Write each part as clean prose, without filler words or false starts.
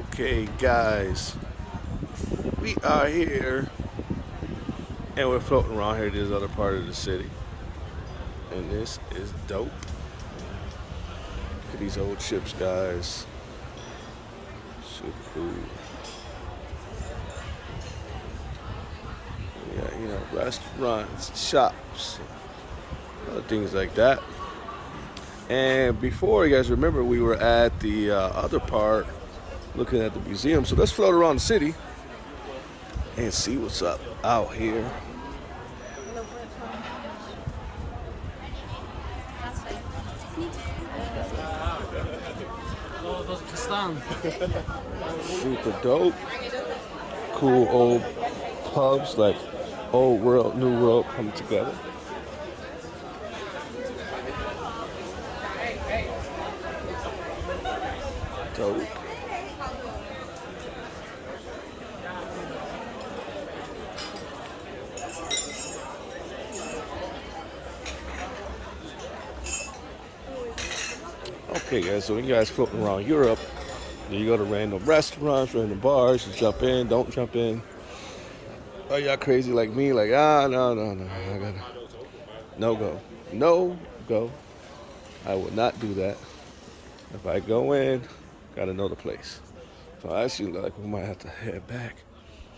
Okay, guys, we are here and we're floating around here, this other part of the city, and this is dope. Look at these old ships, guys. Super cool. Yeah, restaurants, shops, other things like that. And before, you guys remember, we were at the other part looking at the museum. So let's float around the city and see what's up out here. Super dope. Cool old pubs, like old world, new world coming together. Dope. Okay, guys, so when you guys floating around Europe, you go to random restaurants, random bars, you jump in, don't jump in. Are y'all crazy like me? Like, no, I gotta, no go. I will not do that. If I go in, gotta know the place. So I actually like we might have to head back.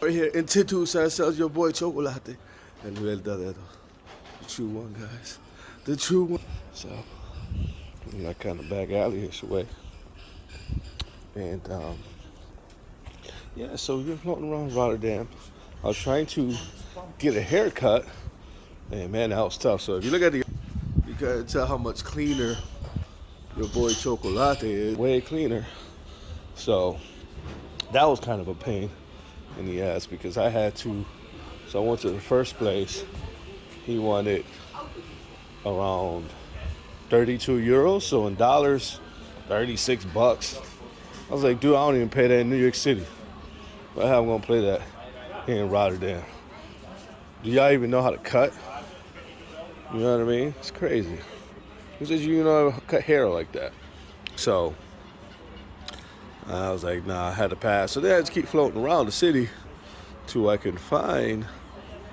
Right here in Titu sells your boy Choco and the true one, guys. The true one. So in that kind of back alley-ish way. And yeah, so we've been floating around Rotterdam. I was trying to get a haircut, and man, that was tough. So if you look at you can tell how much cleaner your boy Choco is. Way cleaner. So that was kind of a pain in the ass because I had to. So I went to the first place. He wanted around 32 euros, so in dollars, 36 bucks. I was like, dude, I don't even pay that in New York City. But how I'm gonna play that here in Rotterdam? Do y'all even know how to cut? You know what I mean? It's crazy. Who says you know how to cut hair like that? So I was like, nah, I had to pass. So then I had to keep floating around the city till I could find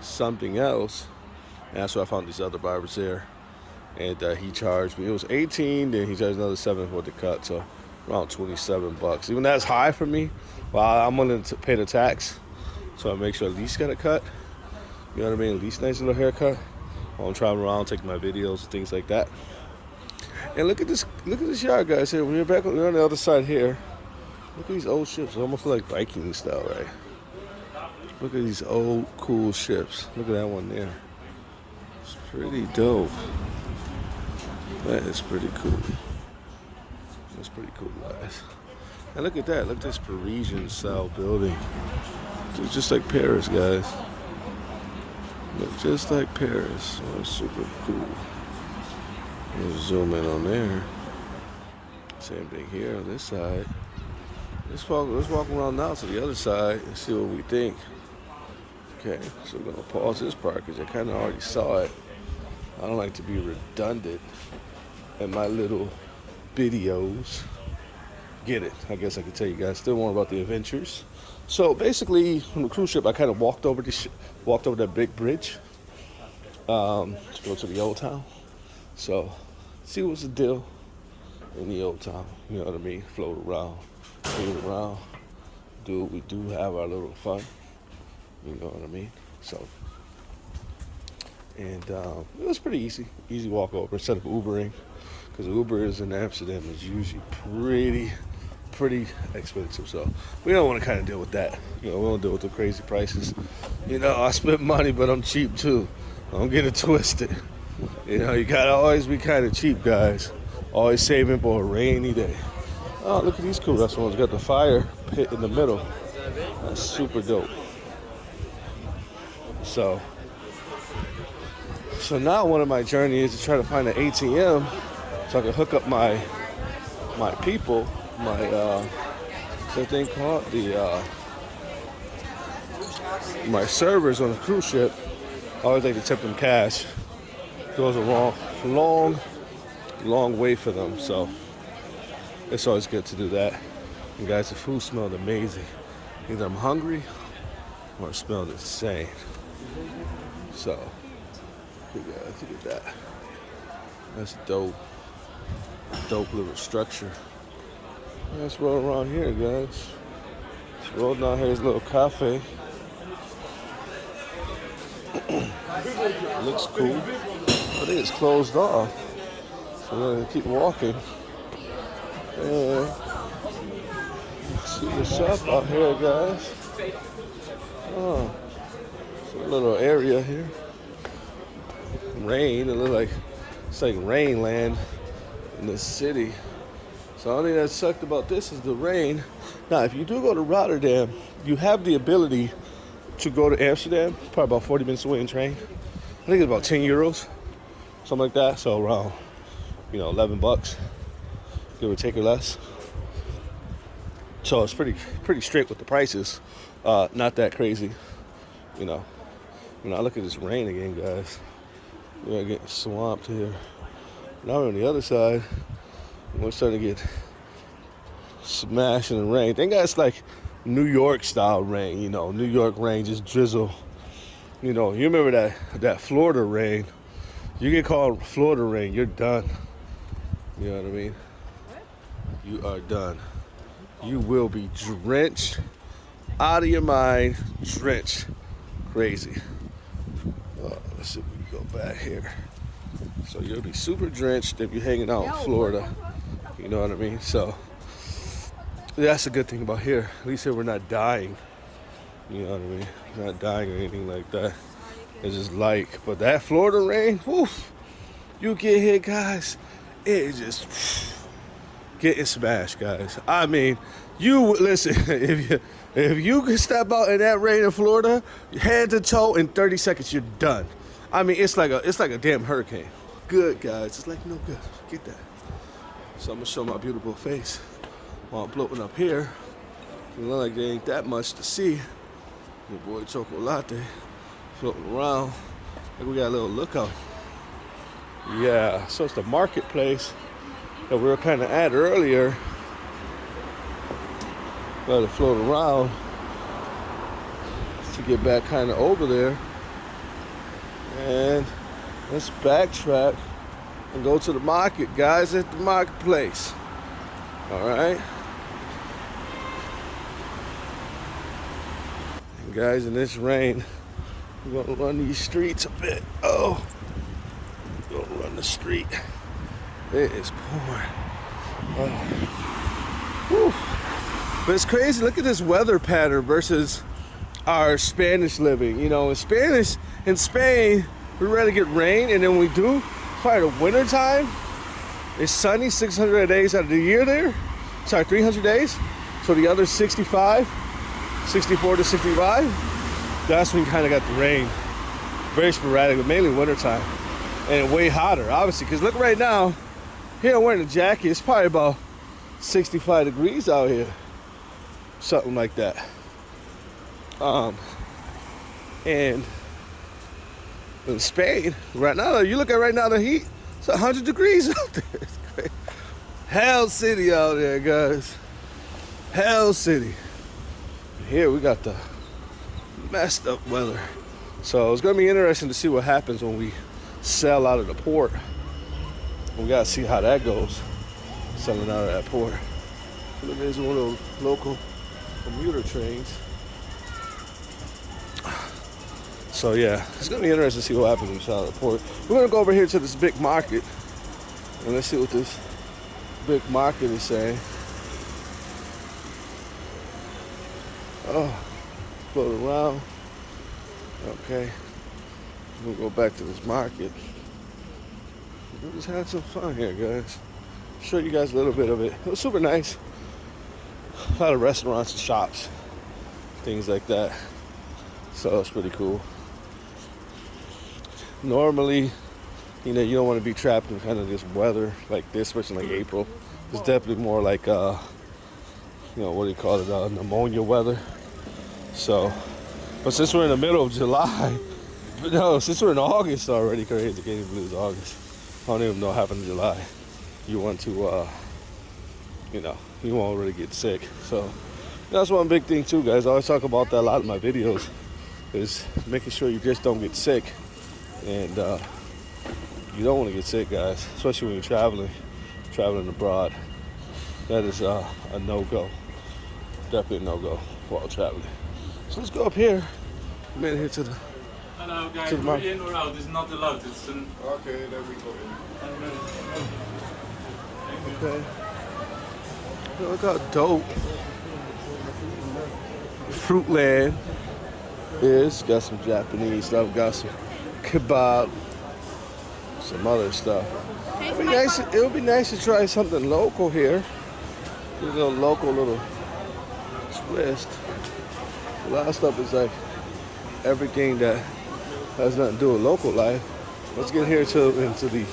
something else. And that's why I found these other barbers there. And he charged me. It was 18, then he charged another 7 for the cut, so around 27 bucks. Even that's high for me. Well, I'm willing to pay the tax, so I make sure at least get a cut. You know what I mean? At least nice little haircut. While I'm traveling around, taking my videos and things like that. And look at this yard, guys. Here, we're on the other side here. Look at these old ships. They almost look like Viking style, right? Look at these old cool ships. Look at that one there. It's pretty dope. That is pretty cool. That's pretty cool, guys. And look at that. Look at this Parisian style building. It's just like Paris, guys. Look just like Paris. Oh, super cool. Let's zoom in on there. Same thing here on this side. Let's walk around now to the other side and see what we think. Okay, so we're gonna pause this part because I kind of already saw it. I don't like to be redundant in my little videos. Get it? I guess I could tell you guys still more about the adventures. So basically, on the cruise ship, I kind of walked over that big bridge to go to the old town. So see what's the deal in the old town. You know what I mean? Float around, do what we do, have our little fun. You know what I mean? So. And it was pretty easy walk over instead of Ubering, because Ubers in Amsterdam is usually pretty expensive. So we don't want to kind of deal with that. You know, we don't deal with the crazy prices. You know, I spend money, but I'm cheap too. Don't get it twisted. You know, you gotta always be kind of cheap, guys. Always saving for a rainy day. Oh, look at these cool restaurants. Got the fire pit in the middle. That's super dope. So now one of my journeys is to try to find an ATM so I can hook up my people, what's that thing called? My servers on the cruise ship. I always like to tip them cash. Goes a long way for them. So it's always good to do that. And guys, the food smelled amazing. Either I'm hungry or it smelled insane. So, look at that. That's dope. Dope little structure. Let's roll around here, guys. Let's roll down here. This little cafe. Looks cool. I think it's closed off. So we're gonna keep walking. And see what's up out here, guys. Oh, it's a little area here. Rain. It looks like it's like rain land in the city. So the only thing that sucked about this is the rain. Now, if you do go to Rotterdam, you have the ability to go to Amsterdam, probably about 40 minutes away in train. I think it's about 10 euros, something like that. So around, $11, give or take or less. So it's pretty straight with the prices. Not that crazy, Now look at this rain again, guys. We're getting swamped here. Now we're on the other side. We're starting to get smashed in the rain. Thank God it's like New York style rain, New York rain, just drizzle. You remember that Florida rain. You get called Florida rain, you're done. You know what I mean? You are done. You will be drenched out of your mind, drenched. Crazy. Let's see if we can go back here. So you'll be super drenched if you're hanging out in Florida. You know what I mean? So that's a good thing about here. At least here we're not dying. You know what I mean? We're not dying or anything like that. It's just like, but that Florida rain, woof, you get hit, guys. It is just getting smashed, guys. I mean, you listen. If you can step out in that rain in Florida, head to toe in 30 seconds, you're done. I mean, it's like a damn hurricane. Good, guys. It's like no good. Get that. So I'm gonna show my beautiful face while I'm floating up here. It look like there ain't that much to see. Your boy Choco Latte floating around. Like we got a little lookout. Yeah, so it's the marketplace that we were kind of at earlier. Let it float around to get back kind of over there. And let's backtrack and go to the market, guys, at the marketplace. All right. And guys, in this rain, we're gonna run these streets a bit. Oh, we're gonna run the street. It is pouring. Oh. Whew. But it's crazy. Look at this weather pattern versus our Spanish living. In Spain, we rather get rain, and then when we do, probably the winter time, it's sunny 600 days out of the year there. Sorry, 300 days. So the other 64 to 65, that's when you kind of got the rain. Very sporadic, but mainly winter time. And way hotter, obviously, because look right now, here I'm wearing a jacket. It's probably about 65 degrees out here. Something like that. And in Spain, right now, you look at right now the heat, it's 100 degrees out there. It's crazy. Hell City out there, guys. Hell City. Here we got the messed up weather. So it's gonna be interesting to see what happens when we sail out of the port. We gotta see how that goes, sailing out of that port. Look, there's one of those local commuter trains. So yeah, it's gonna be interesting to see what happens when we sail out of the port. We're gonna go over here to this big market and let's see what this big market is saying. Oh, float around. Okay, we'll go back to this market. We just had some fun here, guys. Show you guys a little bit of it. It was super nice. A lot of restaurants and shops, things like that. So it's pretty cool. Normally, you don't want to be trapped in kind of this weather like this, especially like April. It's definitely more like, what do you call it, pneumonia weather. So, but since we're in the middle of July, since we're in August already, crazy, can't even believe it's August. I don't even know what happened in July. You want to, you you won't really get sick. So that's one big thing too, guys. I always talk about that a lot in my videos, is making sure you just don't get sick. And you don't want to get sick, guys, especially when you're traveling abroad. That is a no-go. Definitely a no-go while traveling. So let's go up here. We made it here to the... Hello guys, we're in or out? It's not allowed. It's an... Okay, then we go in. Okay. Look how dope Fruitland is. Got some Japanese stuff. Got some kebab. Some other stuff. It would be nice to try something local here. A little local, little twist. A lot of stuff is like everything that has nothing to do with local life. Let's get here into the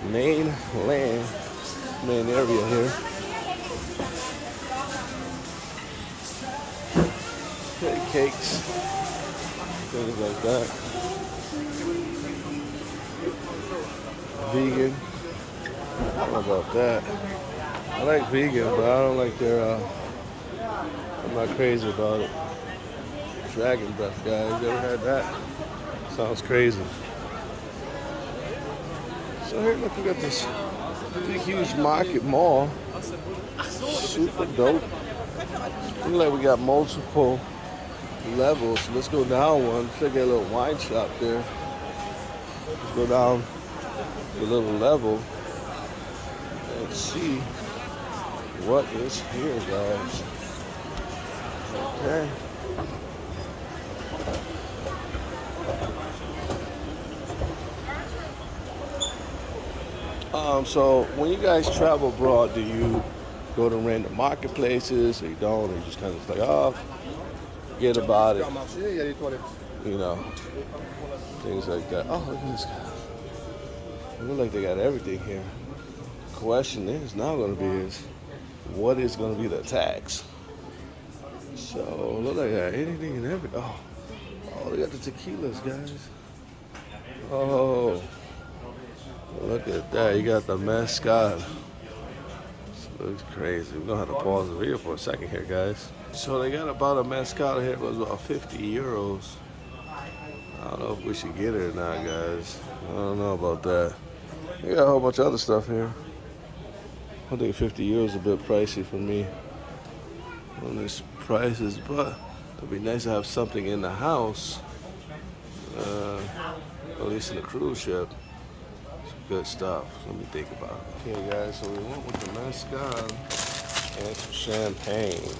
main area here. Okay, cakes, things like that. Vegan. I don't know about that. I like vegan, but I don't like their, I'm not crazy about it. Dragon breath, guys. You ever had that? Sounds crazy. So here, look, we got this big, huge market mall. Super dope. Looks like we got multiple levels. So let's go down one. Let's look at a little wine shop there. Let's go down the little level and see what is here, guys. Okay. So when you guys travel abroad, do you go to random marketplaces, or you don't, or you just kind of like, oh, forget about it, you know, things like that. Oh, look at this guy. It looks like they got everything here. Question is now going to be is, what is going to be the tax? So look like that, anything and everything. Oh, they got the tequilas, guys. Oh, look at that. You got the mezcal. This looks crazy. We're going to have to pause the video for a second here, guys. So they got about a mezcal here. It was about 50 euros. I don't know if we should get it or not, guys. I don't know about that. They got a whole bunch of other stuff here. I think 50 euros is a bit pricey for me on these prices, but it'd be nice to have something in the house, at least in a cruise ship. Some good stuff. Let me think about it. Okay, guys, so we went with the mezcal and some champagne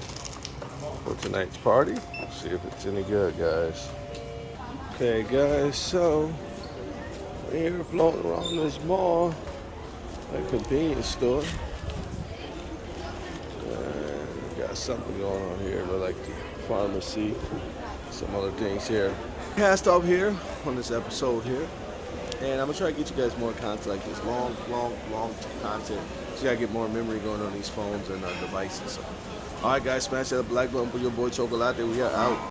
for tonight's party. Let's see if it's any good, guys. Okay, guys, so we're here floating around this mall, a convenience store. Got something going on here, but like the pharmacy, some other things here. Cast off here on this episode here, and I'm gonna try to get you guys more content like this, long content. So you gotta get more memory going on these phones and devices. So, all right, guys, smash that black button for your boy Choco. We are out.